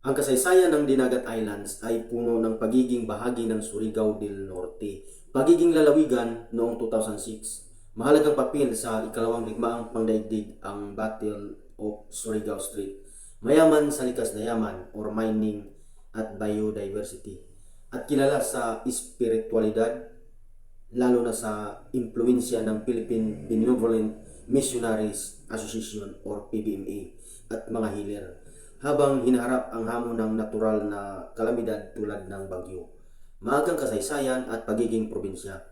Ang kasaysayan ng Dinagat Islands ay puno ng pagiging bahagi ng Surigao del Norte. Pagiging lalawigan noong 2006, mahalagang papel sa ikalawang digmaang pangdaigdig ang Battle of Surigao Strait. Mayaman sa likas na yaman or mining at biodiversity. At kilala sa espiritualidad, lalo na sa impluensya ng Philippine Benevolent Missionaries Association or PBMA at mga healer habang hinaharap ang hamon ng natural na kalamidad tulad ng bagyo, maagang kasaysayan at pagiging probinsya.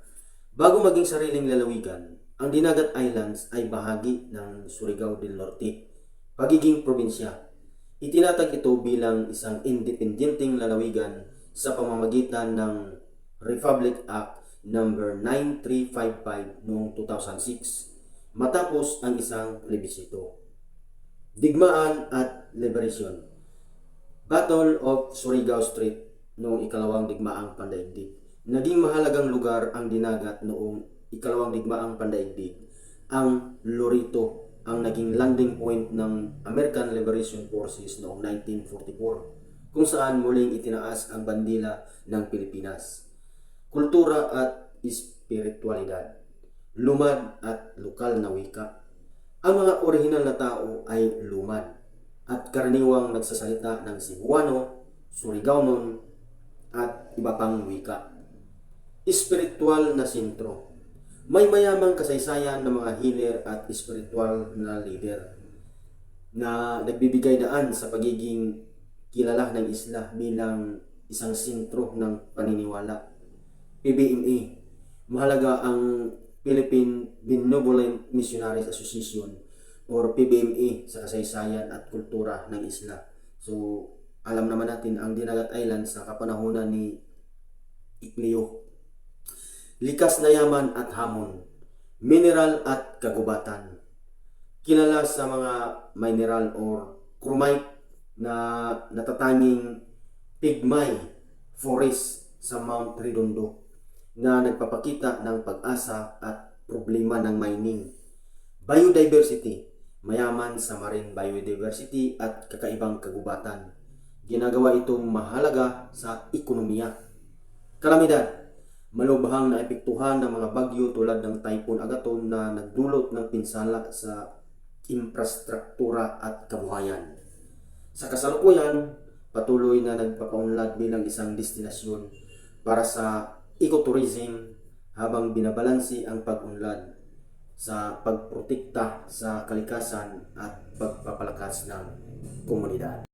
Bago maging sariling lalawigan, ang Dinagat Islands ay bahagi ng Surigao del Norte. Pagiging probinsya, itinatag ito bilang isang independenteng lalawigan sa pamamagitan ng Republic Act number 9355 noong 2006 matapos ang isang plebisito. Digmaan at Liberation. Battle of Surigao Strait noong ikalawang digmaang pandaigdig. Naging mahalagang lugar ang Dinagat noong ikalawang digmaang pandaigdig. Ang Lorito ang naging landing point ng American Liberation Forces noong 1944 kung saan muling itinaas ang bandila ng Pilipinas. Kultura at espiritualidad, lumad at lokal na wika. Ang mga orihinal na tao ay lumad at karaniwang nagsasalita ng Cebuano, Surigaonon at iba pang wika. Espiritual na sentro. May mayamang kasaysayan ng mga healer at espiritual na leader na nagbibigay daan sa pagiging kilala ng isla bilang isang sentro ng paniniwala. PBMA, mahalaga ang Philippine Benevolent Missionaries Association or PBMA sa kasaysayan at kultura ng isla. So, alam naman natin ang Dinagat Islands sa kapanahunan ni Igleo. Likas na yaman at hamon, mineral at kagubatan. Kilala sa mga mineral or chromite na natatanging pigmay forest sa Mount Redondo na nagpapakita ng pag-asa at problema ng mining. Biodiversity, mayaman sa marine biodiversity at kakaibang kagubatan. Ginagawa itong mahalaga sa ekonomiya. Kalamidad, malubhang na epektuhan ng mga bagyo tulad ng Typhoon Agaton na nagdulot ng pinsala sa infrastruktura at kabuhayan. Sa kasalukuyan, patuloy na nagpapaunlad bilang isang destinasyon para sa ecotourism habang binabalansi ang pag-unlad sa pagprotekta sa kalikasan at pagpapalakas ng komunidad.